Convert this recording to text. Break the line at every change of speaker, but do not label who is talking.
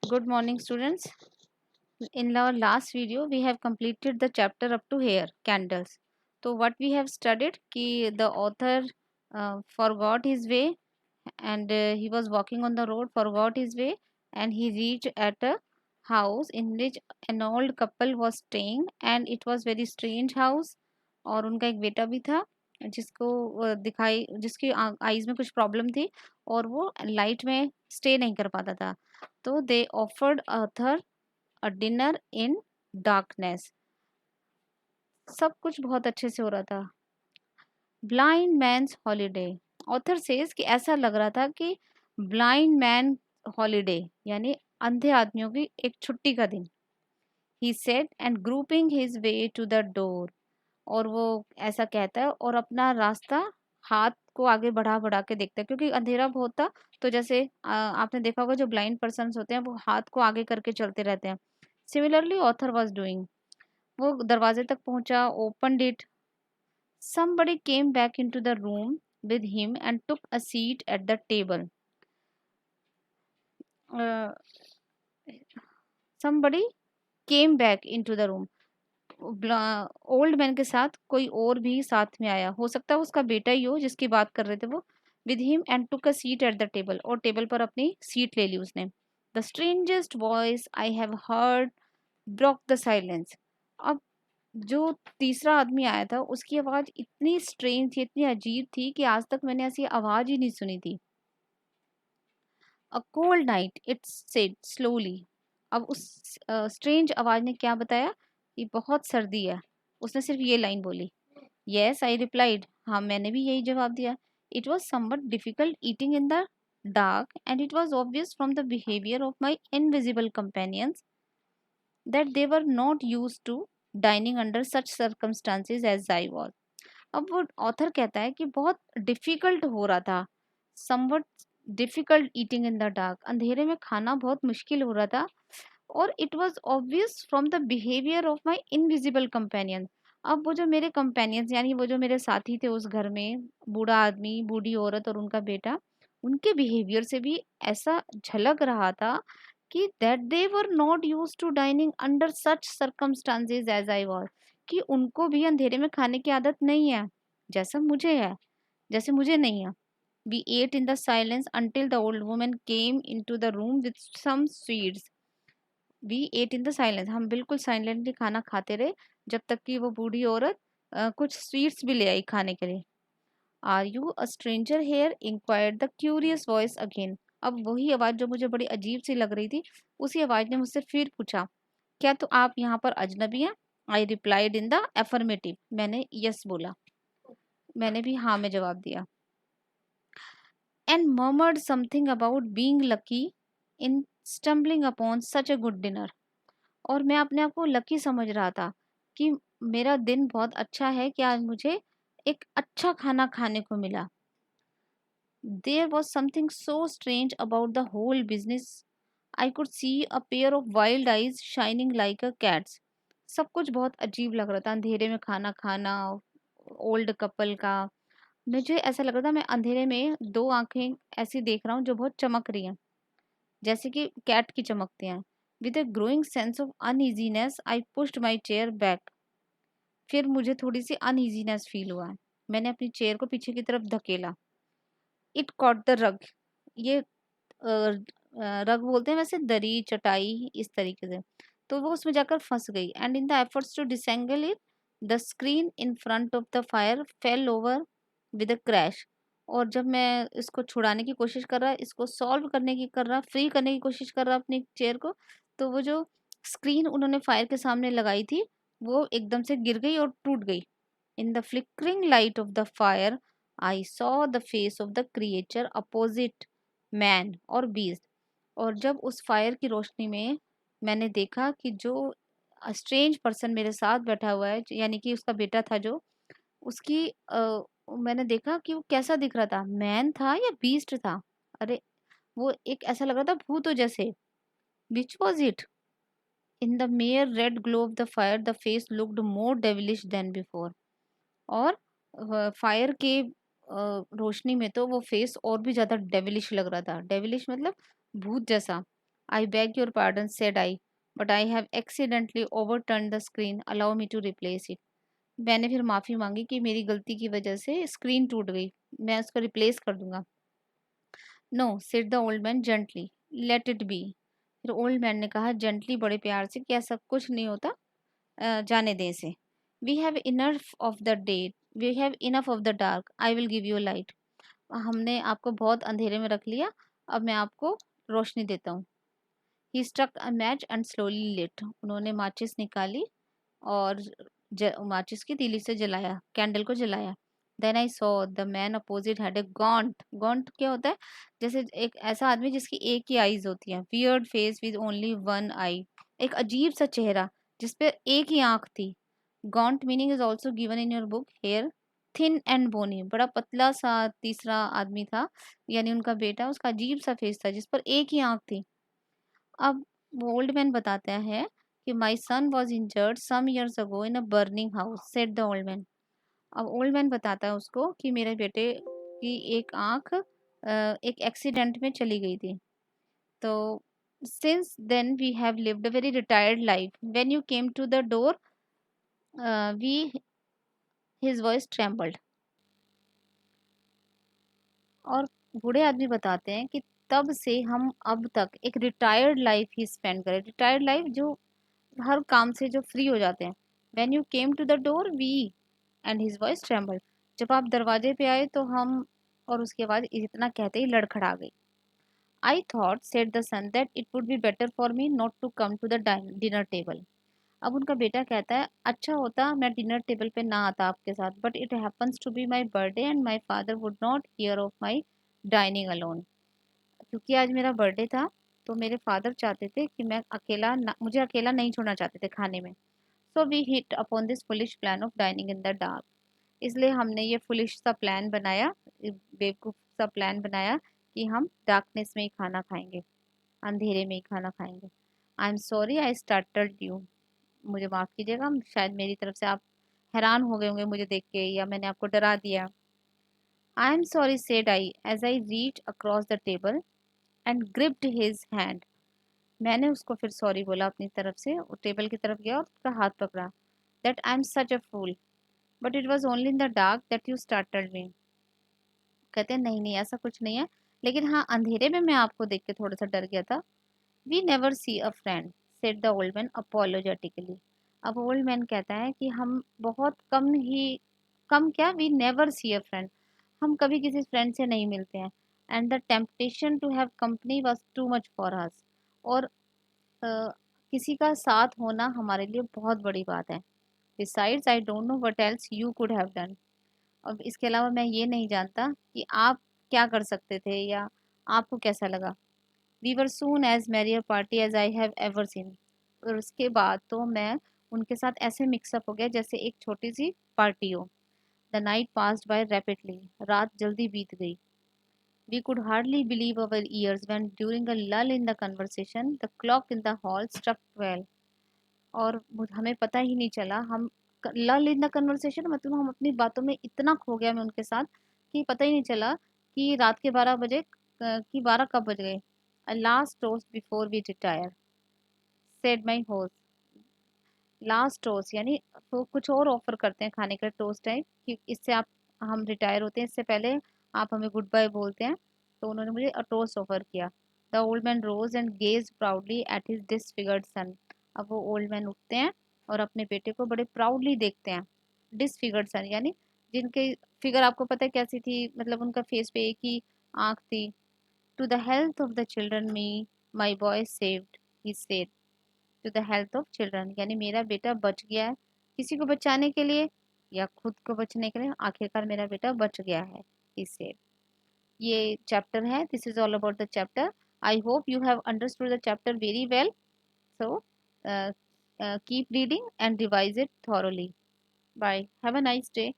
Good morning, students. In our last video, we have completed the chapter up to here, candles. So, what we have studied, कि the author forgot his way and he was walking on the road, forgot his way, and he reached at a house in which an old couple was staying, and it was very strange house. और उनका एक बेटा भी था जिसको दिखाई जिसकी eyes में कुछ प्रॉब्लम थी और वो लाइट में स्टे नहीं कर पाता था. तो they offered Arthur a dinner in darkness. सब कुछ बहुत अच्छे से हो रहा था. Blind man's holiday. Author says कि ऐसा लग रहा था कि ब्लाइंड मैन हॉलीडे यानी अंधे आदमियों की एक छुट्टी का दिन. He said and groping his way to the door. और वो ऐसा कहता है और अपना रास्ता हाथ को आगे बढ़ा बढ़ा के देखता है क्योंकि अंधेरा बहुत था. तो जैसे आपने देखा होगा जो ब्लाइंड पर्सन होते हैं वो हाथ को आगे करके चलते रहते हैं. Similarly author was doing. वो दरवाजे तक पहुंचा, opened it. Somebody came back into the room with him and took a seat at the table. Uh, somebody came back into the room. Old man के साथ कोई और भी साथ में आया. हो सकता है उसका बेटा ही हो जिसकी बात कर रहे थे वो. With him and took a seat at the table. और टेबल पर अपनी सीट ले ली उसने. The strangest voice I have heard broke the silence. अब जो तीसरा आदमी आया था उसकी आवाज इतनी स्ट्रेंज थी, इतनी अजीब थी कि आज तक मैंने ऐसी आवाज ही नहीं सुनी थी. A cold night it's said slowly. अब उस स्ट्रेंज आवाज ने क्या बताया कि बहुत सर्दी है. उसने सिर्फ ये लाइन बोली. Yes I replied. हाँ मैंने भी यही जवाब दिया. It was somewhat difficult eating in the dark and it was obvious from the behaviour of my invisible companions that they were not used to dining under such circumstances as I was. अब वो author कहता है कि बहुत difficult हो रहा था. Somewhat difficult eating in the dark. अंधेरे में खाना बहुत मुश्किल हो रहा था. और it was obvious from the behaviour of my invisible companion. अब वो जो मेरे कंपेनियंस यानी वो जो मेरे साथी थे उस घर में, बूढ़ा आदमी, बूढ़ी औरत और उनका बेटा, उनके बिहेवियर से भी ऐसा झलक रहा था कि that they were not used to dining under such circumstances as I was. कि उनको भी अंधेरे में खाने की आदत नहीं है जैसा मुझे है, जैसे मुझे नहीं है. We ate in the silence until the old woman came in to the room with some sweets. We ate in the silence. हम बिल्कुल साइलेंटली खाना खाते रहे जब तक कि वो बूढ़ी औरत कुछ स्वीट्स भी ले आई खाने के लिए. Are you a stranger here inquired the curious voice again. अब वही आवाज जो मुझे बड़ी अजीब सी लग रही थी उसी आवाज ने मुझसे फिर पूछा, क्या तो आप यहाँ पर अजनबी हैं. I replied in the affirmative. मैंने यस बोला. मैंने भी हाँ में जवाब दिया. And murmured something about being lucky in stumbling upon such a good dinner. और मैं अपने आप को लकी समझ रहा था कि मेरा दिन बहुत अच्छा है कि आज मुझे एक अच्छा खाना खाने को मिला. There was something so strange about the whole business. I could see a pair of wild eyes shining like a cat's. सब कुछ बहुत अजीब लग रहा था. अंधेरे में खाना खाना, ओल्ड कपल का. मुझे ऐसा लग रहा था मैं अंधेरे में दो आंखें ऐसी देख रहा हूँ जो बहुत चमक रही हैं जैसे कि कैट की चमकती हैं. With a growing sense of uneasiness I pushed my chair back. फिर मुझे थोड़ी सी अनईजीनेस फील हुआ. मैंने अपनी चेयर को पीछे की तरफ धकेला. It caught the rug. ये रग बोलते हैं वैसे दरी चटाई इस तरीके से. तो वो उसमें जाकर फंस गई. And in the efforts to disentangle it the screen in front of the fire fell over with a crash. और जब मैं इसको छुड़ाने की कोशिश कर रहा, इसको सॉल्व करने की कर रहा, फ्री करने की कोशिश कर रहा अपनी चेयर को, तो वो जो स्क्रीन उन्होंने फायर के सामने लगाई थी वो एकदम से गिर गई और टूट गई. In the flickering light of the fire I saw the face of the creature opposite man और बीस्ट. और जब उस फायर की रोशनी में मैंने देखा कि जो स्ट्रेंज पर्सन मेरे साथ बैठा हुआ है यानी कि उसका बेटा था जो उसकी मैंने देखा कि वो कैसा दिख रहा था. मैन था या बीस्ट था. अरे वो एक ऐसा लग रहा था भूतों जैसे. Which was it. In the mere red glow of the fire the face looked more devilish than before. और फायर के रोशनी में तो वो फेस और भी ज्यादा डेविलिश लग रहा था. डेविलिश मतलब भूत जैसा. I beg your pardon, said I, but I have accidentally overturned the screen. Allow me to replace it. मैंने फिर माफ़ी मांगी कि मेरी गलती की वजह से स्क्रीन टूट गई, मैं उसको रिप्लेस कर दूंगा. No, said the old man gently, let it be. फिर ओल्ड मैन ने कहा जेंटली, बड़े प्यार से, कि ऐसा कुछ नहीं होता, जाने दें इसे. We have enough of the day, we have enough of the dark, I will give you light. हमने आपको बहुत अंधेरे में रख लिया, अब मैं आपको रोशनी देता हूँ. He struck a match and slowly lit. उन्होंने माचिस निकाली और माचिस की तीली से जलाया, कैंडल को जलाया. Then I saw the man opposite had a gaunt. Gaunt क्या होता है? जैसे एक ऐसा आदमी जिसकी एक ही आईज होती है. Weird face with only one eye. एक अजीब सा चेहरा जिसपे एक ही आंख थी. Gaunt meaning is also given in your book here. Thin and bony, बड़ा पतला सा तीसरा आदमी था, यानी उनका बेटा. उसका अजीब सा फेस था जिस पर एक ही आंख थी. अब वो ओल्ड मैन बताते हैं कि my son was injured some years ago in a burning house, said the old man. अब ओल्ड मैन बताता है उसको कि मेरे बेटे की एक आंख एक एक्सीडेंट में चली गई थी. तो since then we have lived a very retired life. When you came to the door we his voice trembled. और बूढ़े आदमी बताते हैं कि तब से हम अब तक एक रिटायर्ड लाइफ ही स्पेंड करें. रिटायर्ड लाइफ जो हर काम से जो फ्री हो जाते हैं. When you came to the door we and his voice trembled. जब आप दरवाजे पे आए तो हम, और उसके बाद इतना कहते ही लड़खड़ा गई. I thought, said the son, that it would be better for me not to come to the dinner table. अब उनका बेटा कहता है अच्छा होता मैं डिनर टेबल पे ना आता आपके साथ, but it happens to be my birthday and my father would not hear of my dining alone. क्योंकि आज मेरा बर्थडे था तो मेरे फादर चाहते थे कि मैं अकेला मुझे अकेला नहीं छोड़ना चाहते थे खाने में. So we hit upon this foolish plan of dining in the dark. इसलिए हमने ये फुलिश सा प्लान बनाया, बेवकूफ़ सा प्लान बनाया कि हम डार्कनेस में ही खाना खाएंगे, अंधेरे में ही खाना खाएंगे. आई am sorry I startled you. मुझे माफ़ कीजिएगा, शायद मेरी तरफ से आप हैरान हो गए होंगे मुझे देख के, या मैंने आपको डरा दिया. I am sorry, said I as I reach across the table and gripped his hand. मैंने उसको फिर सॉरी बोला अपनी तरफ से, वो टेबल की तरफ गया और उसका हाथ पकड़ा. That I am such a fool, but it was only in the dark that you startled me. कहते हैं नहीं नहीं ऐसा कुछ नहीं है, लेकिन हाँ अंधेरे में मैं आपको देख के थोड़ा सा डर गया था. We never see a friend, said the old man apologetically. अब ओल्ड मैन कहता है कि हम बहुत कम ही, कम क्या, we never see a friend, हम कभी किसी फ्रेंड से नहीं मिलते हैं. And the temptation to have company was too much for us. और किसी का साथ होना हमारे लिए बहुत बड़ी बात है. Besides I don't know what else you could have done. अब इसके अलावा मैं ये नहीं जानता कि आप क्या कर सकते थे या आपको कैसा लगा. We were soon as merry a party as I have ever seen. और उसके बाद तो मैं उनके साथ ऐसे मिक्सअप हो गया जैसे एक छोटी सी पार्टी हो. The night passed by rapidly. रात जल्दी बीत गई. We could hardly believe our ears when, during a lull in the conversation, the clock in the hall struck 12. और हमें पता ही नहीं चला, हम लल इन द कन्वर्सेशन मतलब हम अपनी बातों में इतना खो गया मैं उनके साथ कि पता ही नहीं चला कि रात के 12 बजे कि 12 कब बज गए. Last toast before we retire, said my host. Last toast यानी तो कुछ और ऑफर करते हैं खाने का टोस्ट टाइप कि इससे आप, हम रिटायर होते हैं इससे पहले आप हमें गुड बाय बोलते हैं. तो उन्होंने मुझे टोस्ट ऑफर किया. The old man rose and gazed proudly at his disfigured son. अब वो ओल्ड मैन उठते हैं और अपने बेटे को बड़े प्राउडली देखते हैं. डिसफिगर्ड सन यानी जिनके फिगर आपको पता है कैसी थी, मतलब उनका फेस पे एक ही आंख थी. To the health of the children me my boy saved, he said. To the health of children यानी मेरा बेटा बच गया है, किसी को बचाने के लिए या खुद को बचने के लिए, आखिरकार मेरा बेटा बच गया है, इससे. ये चैप्टर है, this is all about the chapter. I hope you have understood the chapter very well. So keep reading and revise it thoroughly. Bye, have a nice day.